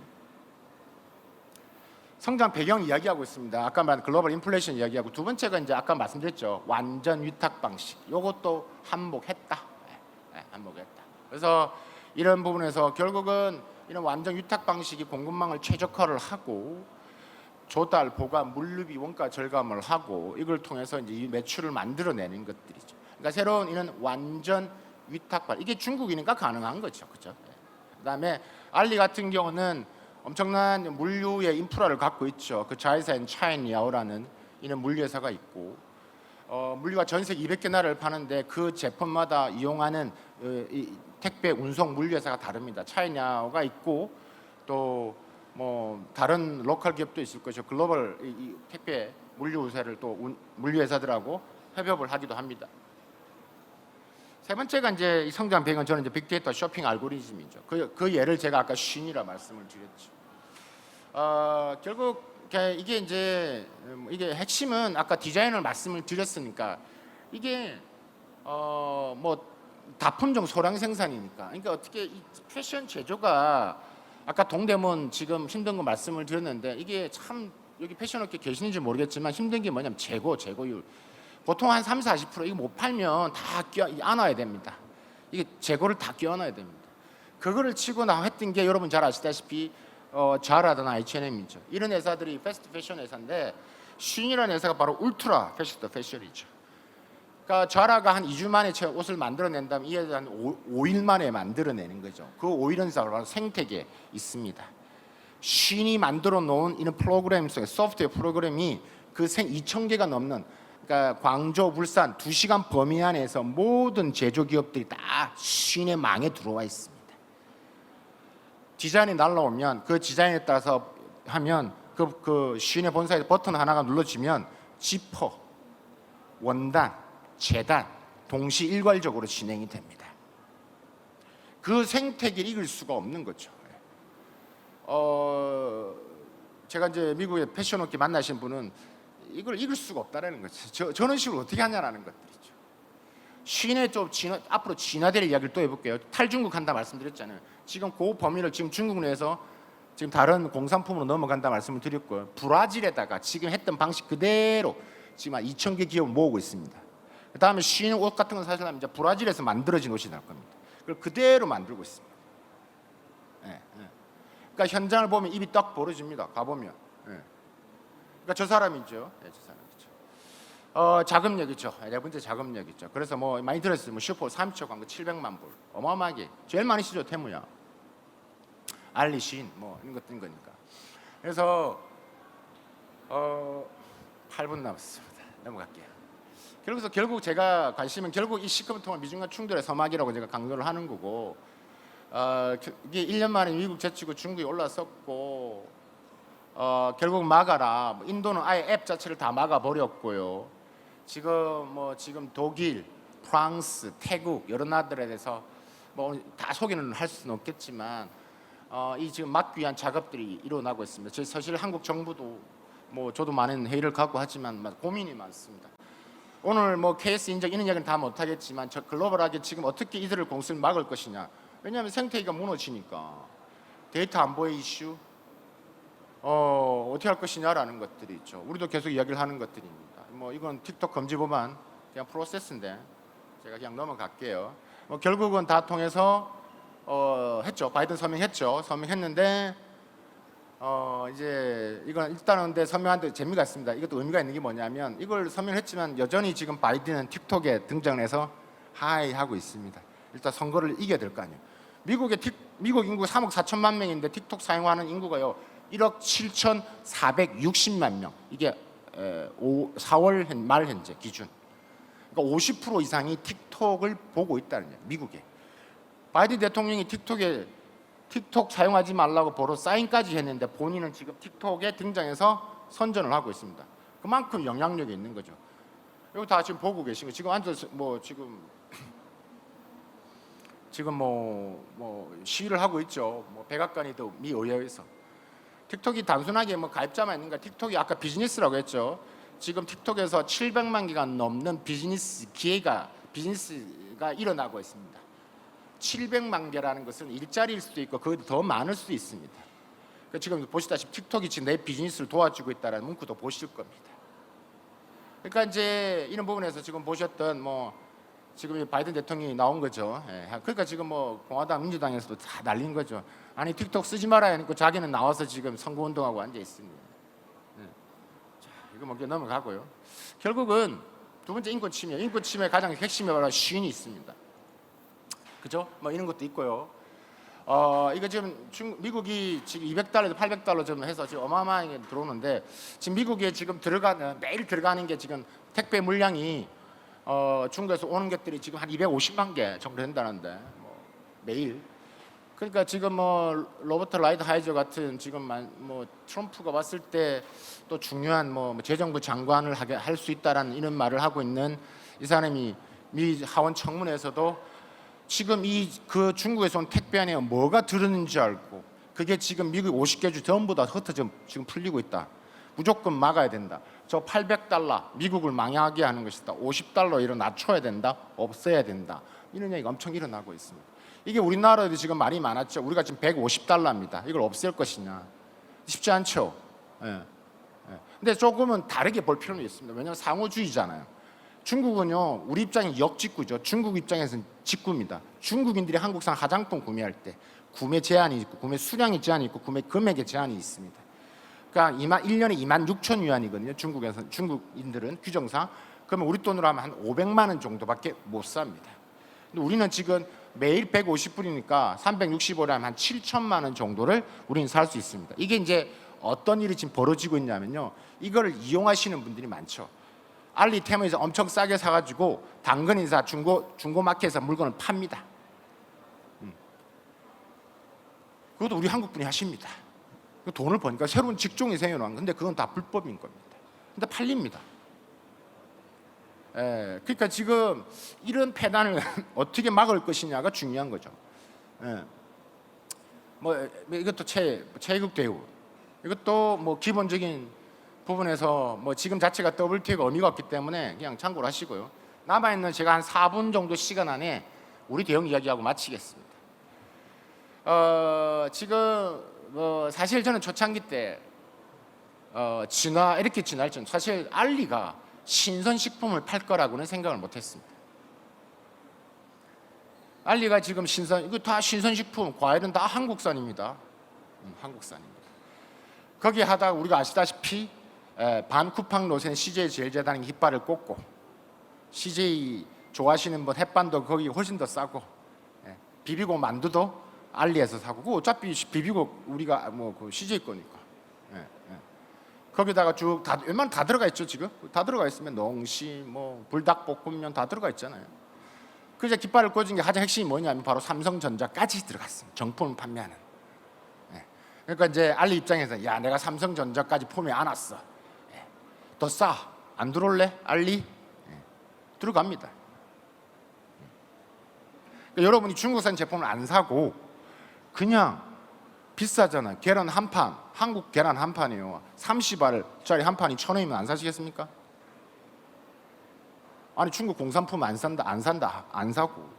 성장 배경 이야기하고 있습니다. 아까 말한 글로벌 인플레이션 이야기하고 두 번째가 이제 아까 말씀드렸죠. 완전 위탁 방식. 이것도 한몫했다. 한몫했다. 그래서 이런 부분에서 결국은 이런 완전 위탁 방식이 공급망을 최적화를 하고 조달, 보관, 물류비 원가 절감을 하고 이걸 통해서 이제 이 매출을 만들어내는 것들이죠. 그러니까 새로운 이런 완전 위탁발 이게 중국이니까 가능한 거죠, 그렇죠? 그다음에 알리 같은 경우는 엄청난 물류의 인프라를 갖고 있죠. 그 자회사인 차이니아오라는 이런 물류회사가 있고 물류가 전 세계 200개 나라를 파는데 그 제품마다 이용하는 이 택배 운송 물류회사가 다릅니다. 차이니아오가 있고 또 뭐 다른 로컬 기업도 있을 것이고 글로벌 이 택배 물류회사를 또 물류회사들하고 협업을 하기도 합니다. 세 번째가 이제 성장 배경은 저는 이제 빅데이터 쇼핑 알고리즘이죠. 그 예를 제가 아까 쉰이라 말씀을 드렸죠. 결국 이게 이제 이게 핵심은 아까 디자인을 말씀을 드렸으니까 이게 뭐 다품종 소량 생산이니까 그러니까 어떻게 이 패션 제조가 아까 동대문 지금 힘든 거 말씀을 드렸는데 이게 참 여기 패션업계 계시는지 모르겠지만 힘든 게 뭐냐면 재고율 보통 한 30-40% 이거 못 팔면 다 안아야 됩니다. 이게 재고를 다 끼워놔야 됩니다. 그거를 치고 나왔던 게 여러분 잘 아시다시피 자라나 H&M이죠. 이런 회사들이 패스트 패션 회사인데 쉰이라는 회사가 바로 울트라 패스트 패션이죠. 그러니까 자라가 한 2주 만에 옷을 만들어낸다면 이 회사는 한 5일 만에 만들어내는 거죠. 그 5일은 바로 생태계에 있습니다. 쉰이 만들어 놓은 이런 프로그램 속에 소프트웨어 프로그램이 그 2,000개가 넘는 그러니까 광주, 울산 2시간 범위 안에서 모든 제조 기업들이 다 쉰의 망에 들어와 있습니다. 디자인이 날라오면 그 디자인에 따라서 하면 그 쉰의 본사에 버튼 하나가 눌러지면 지퍼, 원단, 재단 동시 일괄적으로 진행이 됩니다. 그 생태계를 이길 수가 없는 거죠. 제가 이제 미국의 패션업계 만나신 분은 이걸 이길 수가 없다라는 거죠. 저런 식으로 어떻게 하냐라는 것들이죠. 쉰의 좀 앞으로 진화될 이야기를 또 해볼게요. 탈중국 한다 말씀드렸잖아요. 지금 그 범위를 지금 중국 내에서 지금 다른 공산품으로 넘어간다 말씀을 드렸고요. 브라질에다가 지금 했던 방식 그대로 지금 한 2,000개 기업을 모으고 있습니다. 그 다음에 쉰 옷 같은 건 사실 이제 브라질에서 만들어진 옷이 날 겁니다. 그걸 그대로 만들고 있습니다. 그러니까 현장을 보면 입이 딱 벌어집니다. 가보면. 그러니까 저 사람이죠. 저 사람이죠. 자금력이죠. 네 번째 자금력이죠. 그래서 뭐 많이 들었어요. 뭐 슈퍼 3초 광고 700만 불. 어마어마하게 제일 많이 쓰죠. 테무야. 알리신 뭐 이런 것들인 거니까. 그래서 8분 남았습니다. 넘어갈게요. 결국 제가 관심은 결국 이 시커먼 미중 간 충돌의 서막이라고 제가 강조를 하는 거고 이게 1년 만에 미국 제치고 중국이 올라섰고 결국 막아라. 인도는 아예 앱 자체를 다 막아버렸고요. 지금 독일, 프랑스, 태국 여러 나라들에 대해서 뭐 다 소개는 할 수는 없겠지만 이 지금 막기 위한 작업들이 일어나고 있습니다. 사실 한국 정부도 뭐 저도 많은 회의를 갖고 하지만 고민이 많습니다. 오늘 뭐 KS 인정 이런 이야기는 다 못하겠지만 글로벌하게 지금 어떻게 이들을 공수를 막을 것이냐. 왜냐하면 생태계가 무너지니까 데이터 안보의 이슈 어떻게 할 것이냐라는 것들이 있죠. 우리도 계속 이야기를 하는 것들입니다. 뭐 이건 틱톡 금지 법안 그냥 프로세스인데 제가 그냥 넘어갈게요. 뭐 결국은 다 통해서 했죠. 바이든 서명했죠. 서명했는데 이제 이건 일단은 근데 서명하는데 재미가 있습니다. 이것도 의미가 있는 게 뭐냐면 이걸 서명했지만 여전히 지금 바이든은 틱톡에 등장해서 하이 하고 있습니다. 일단 선거를 이겨야 될 거 아니에요. 미국 인구 3억 4천만 명인데 틱톡 사용하는 인구가요 1억 7,460만 명. 이게 4월 말 현재 기준. 그러니까 50% 이상이 틱톡을 보고 있다는 거예요. 미국에. 바이든 대통령이 틱톡 사용하지 말라고 보러 사인까지 했는데 본인은 지금 틱톡에 등장해서 선전을 하고 있습니다. 그만큼 영향력이 있는 거죠. 여기 다 지금 보고 계신 거. 지금 앉아서 지금 시위를 하고 있죠. 백악관이도 미 의회에서. 틱톡이 단순하게 가입자만 있는가? 틱톡이 아까 비즈니스라고 했죠. 지금 틱톡에서 700만 개가 넘는 비즈니스가 일어나고 있습니다. 700만 개라는 것은 일자리일 수도 있고 그것도 더 많을 수도 있습니다. 지금 보시다시피 틱톡이 지금 내 비즈니스를 도와주고 있다는 문구도 보실 겁니다. 그러니까 이제 이런 부분에서 지금 보셨던 지금 바이든 대통령이 나온 거죠. 그러니까 지금 공화당 민주당에서도 다 날린 거죠. 아니 틱톡 쓰지 말아야 하니까 자기는 나와서 지금 선거운동하고 앉아 있습니다. 자, 이거 먼저 넘어가고요. 결국은 두 번째 인권 침해 가장 핵심이 바로 쉰이 있습니다. 그죠? 이런 것도 있고요. 이거 지금 미국이 지금 $200에서 $800 좀 해서 지금 어마어마하게 들어오는데 지금 미국에 지금 매일 들어가는 게 지금 택배 물량이 중국에서 오는 것들이 지금 한 250만 개 정도 된다는데 매일. 그러니까 지금 로버트 라이트하이저 같은 지금 트럼프가 왔을 때 또 중요한 재정부 장관을 할 수 있다라는 이런 말을 하고 있는 이 사람이 미 하원 청문회에서도 지금 그 중국에서 온 택배 안에 뭐가 들었는지 알고 그게 지금 미국 50개 주 전부 다 흩어져 지금 풀리고 있다. 무조건 막아야 된다. 저 800달러 미국을 망하게 하는 것이다. 50달러 이런 낮춰야 된다. 없애야 된다. 이런 얘기가 엄청 일어나고 있습니다. 이게 우리나라에도 지금 말이 많았죠. 우리가 지금 150달러입니다. 이걸 없앨 것이냐. 쉽지 않죠. 예. 예. 근데 조금은 다르게 볼 필요는 있습니다. 왜냐하면 상호주의잖아요. 중국은요, 우리 입장이 역직구죠. 중국 입장에서는 직구입니다. 중국인들이 한국산 화장품 구매할 때 구매 제한이 있고, 구매 수량의 제한이 있고, 구매 금액의 제한이 있습니다. 그러니까 1년에 26,000 위안이거든요. 중국인들은 규정상. 그러면 우리 돈으로 하면 한 500만 원 정도밖에 못 삽니다. 근데 우리는 지금 매일 150불이니까 365를 하면 한 7천만 원 정도를 우리는 살 수 있습니다. 이게 이제 어떤 일이 지금 벌어지고 있냐면요, 이거를 이용하시는 분들이 많죠. 알리테머에서 엄청 싸게 사가지고 당근인사 중고마켓에서 물건을 팝니다. 그것도 우리 한국 분이 하십니다. 돈을 버니까 새로운 직종이 생겨난 건데 그건 다 불법인 겁니다. 근데 팔립니다. 그러니까 지금 이런 폐단을 어떻게 막을 것이냐가 중요한 거죠. 뭐 이것도 체육 대우, 이것도 뭐 기본적인 부분에서 뭐 지금 자체가 WTO가 의미가 없기 때문에 그냥 참고를 하시고요. 남아 있는 제가 한 4분 정도 시간 안에 우리 대응 이야기하고 마치겠습니다. 지금 사실 저는 초창기 때 이렇게 진화할 줄 사실 알리가 신선식품을 팔 거라고는 생각을 못했습니다. 알리가 지금 이거 다 신선식품, 과일은 다 한국산입니다. 한국산입니다. 거기 하다가 우리가 아시다시피 반쿠팡 노선 CJ 제일제당이 깃발을 꽂고, CJ 좋아하시는 분 햇반도 거기 훨씬 더 싸고, 비비고 만두도 알리에서 사고, 그거 어차피 비비고 우리가 그 CJ 거니까. 거기다가 쭉 웬만하면 다 들어가 있죠. 지금 다 들어가 있으면 농시, 뭐 불닭볶음면 다 들어가 있잖아요. 그래서 깃발을 꽂은 게 가장 핵심이 뭐냐면 바로 삼성전자까지 들어갔습니다. 정품을 판매하는. 그러니까 이제 알리 입장에서 야, 내가 삼성전자까지 폼에 안았어. 더 싸. 안 들어올래? 알리? 들어갑니다. 그러니까 여러분이 중국산 제품을 안 사고 그냥 비싸잖아요. 계란 한 판, 한국 계란 한 판이에요. 30알짜리 한 판이 1,000원이면 안 사시겠습니까? 아니 중국 공산품 안 산다, 안 사고.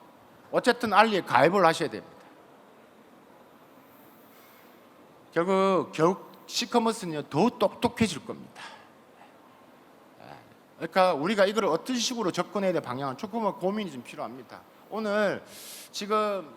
어쨌든 알리에 가입을 하셔야 됩니다. 결국 시커머스는요 더 똑똑해질 겁니다. 그러니까 우리가 이걸 어떤 식으로 접근해야 될 방향은 조금은 고민이 좀 필요합니다. 오늘 지금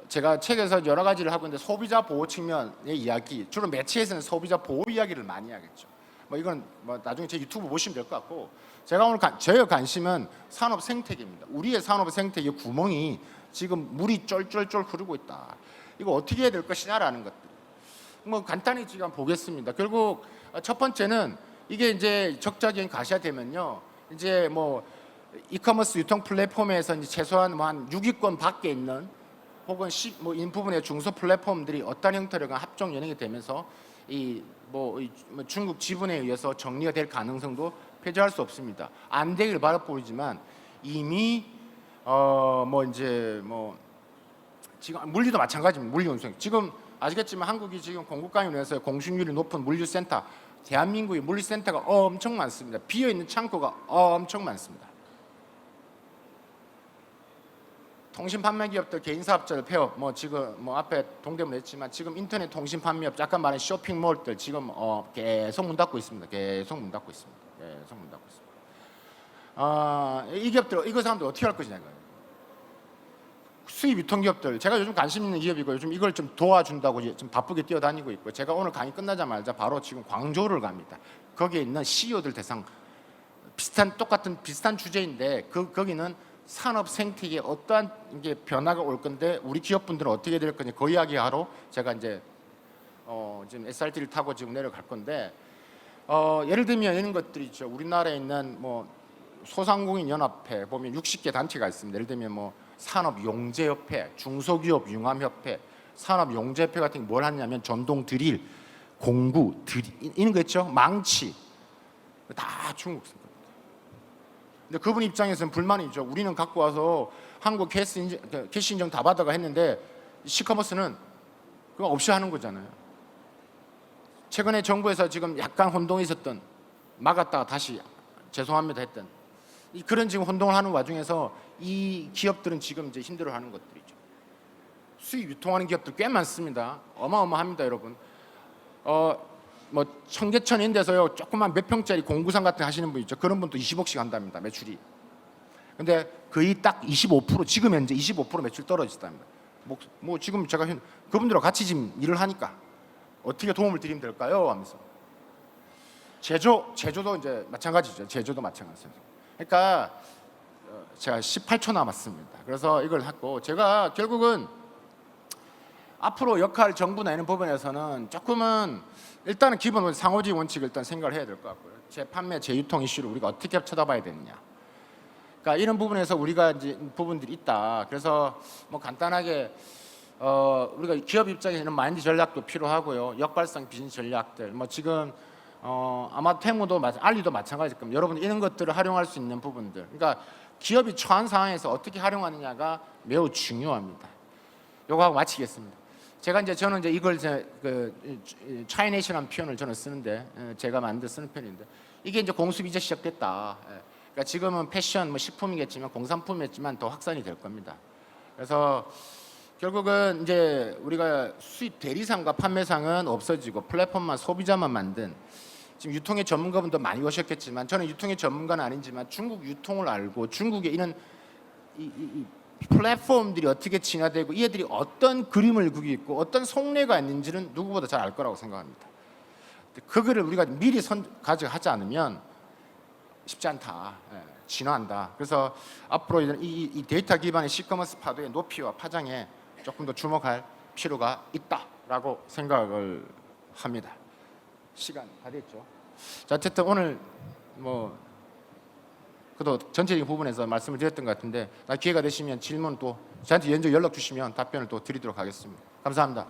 제가 책에서 여러 가지를 하고 있는데 소비자 보호 측면의 이야기, 주로 매체에서는 소비자 보호 이야기를 많이 하겠죠. 뭐 이건 뭐 나중에 제 유튜브 보시면 될 것 같고, 제가 오늘 저의 관심은 산업 생태계입니다. 우리의 산업 생태계 구멍이 지금 물이 쫄쫄쫄 흐르고 있다. 이거 어떻게 해야 될 것이냐라는 것들. 뭐 간단히 지금 보겠습니다. 결국 첫 번째는 이게 이제 적자적인 가시화되면요, 이제 뭐 이커머스 유통 플랫폼에서 이제 최소한 뭐 한 6위권 밖에 있는 혹은 인부분의 중소 플랫폼들이 어떤 형태로가 합종 연행이 되면서 이 중국 지분에 의해서 정리가 될 가능성도 배제할 수 없습니다. 안 되길 바라 보이지만 이미 지금 물류도 마찬가지입니다. 물류 운송 지금 아시겠지만 한국이 지금 공급관위원회에서 공신률이 높은 물류센터, 대한민국의 물류센터가 엄청 많습니다. 비어 있는 창고가 엄청 많습니다. 통신 판매 기업들, 개인 사업자들 폐업, 지금 앞에 동대문 했지만 지금 인터넷 통신 판매업, 약간 말하는 쇼핑몰들 지금 계속 문 닫고 있습니다. 계속 문 닫고 있습니다. 이 기업들, 이거 사람들 어떻게 할 것이냐 이거예요. 수입 유통 기업들, 제가 요즘 관심 있는 기업이고 요즘 이걸 좀 도와준다고 좀 바쁘게 뛰어다니고 있고, 제가 오늘 강의 끝나자마자 바로 지금 광저우를 갑니다. 거기에 있는 CEO들 대상 똑같은 비슷한 주제인데 거기는 산업 생태계에 어떠한 이게 변화가 올 건데 우리 기업분들은 어떻게 될 거냐, 그 이야기하러 제가 이제 지금 SRT를 타고 지금 내려갈 건데, 예를 들면 이런 것들이 있죠. 우리나라에 있는 소상공인 연합회 보면 60개 단체가 있습니다. 예를 들면 산업용재협회, 중소기업 융합협회, 산업용재협회 같은 게 뭘 하냐면 전동 드릴, 공구, 이런 거 있죠. 망치 다 중국 겁니다. 근데 그분 입장에서는 불만이죠. 우리는 갖고 와서 한국 캐시 인증 다 받아가 했는데 시커머스는 그거 없이 하는 거잖아요. 최근에 정부에서 지금 약간 혼동이 있었던, 막았다가 다시 죄송합니다 했던 그런 지금 혼동을 하는 와중에서 이 기업들은 지금 이제 힘들어하는 것들이죠. 수입 유통하는 기업들 꽤 많습니다. 어마어마합니다, 여러분. 뭐 청계천 이런 데서요 조그만 몇 평짜리 공구상 같은 거 하시는 분 있죠. 그런 분도 20억씩 한답니다, 매출이. 근데 거의 딱 25%, 지금 현재 25% 매출 떨어졌답니다. 뭐 지금 제가 그분들하고 같이 지금 일을 하니까 어떻게 도움을 드리면 될까요? 하면서. 제조도 이제 마찬가지죠. 제조도 마찬가지입니다. 그러니까 제가 18초 남았습니다. 그래서 이걸 하고 제가 결국은 앞으로 역할 정부나 이런 부분에서는 조금은 일단은 기본 상호주의 원칙을 일단 생각을 해야 될 것 같고요. 재판매, 재유통 이슈를 우리가 어떻게 쳐다봐야 되느냐. 그러니까 이런 부분에서 우리가 이제 부분들이 있다. 그래서 뭐 간단하게 우리가 기업 입장에서 이런 마인드 전략도 필요하고요. 역발상 비즈니스 전략들. 뭐 지금 아마 테무도 알리도 마찬가지일 겁니다. 여러분 이런 것들을 활용할 수 있는 부분들. 그러니까 기업이 처한 상황에서 어떻게 활용하느냐가 매우 중요합니다. 요거 하고 마치겠습니다. 저는 이걸 차이네이션이라는 표현을 저는 쓰는데 제가 쓰는 편인데 이게 이제 공수비 이제 시작됐다. 그러니까 지금은 패션, 뭐 식품이겠지만 공산품이겠지만 더 확산이 될 겁니다. 그래서 결국은 이제 우리가 수입 대리상과 판매상은 없어지고 플랫폼만 소비자만 만든 지금 유통의 전문가분도 많이 오셨겠지만 저는 유통의 전문가는 아니지만 중국 유통을 알고 중국의 이런 이 플랫폼들이 어떻게 진화되고 이애들이 어떤 그림을 그리고 있고 어떤 속내가 있는지는 누구보다 잘 알 거라고 생각합니다. 그거를 우리가 미리 가져가지 않으면 쉽지 않다. 진화한다. 그래서 앞으로 이 데이터 기반의 시커머스 파도의 높이와 파장에 조금 더 주목할 필요가 있다라고 생각을 합니다. 시간 다 됐죠. 자, 어쨌든 오늘 뭐 그래도 전체적인 부분에서 말씀을 드렸던 것 같은데 기회가 되시면 질문 또 저한테 연락 주시면 답변을 또 드리도록 하겠습니다. 감사합니다.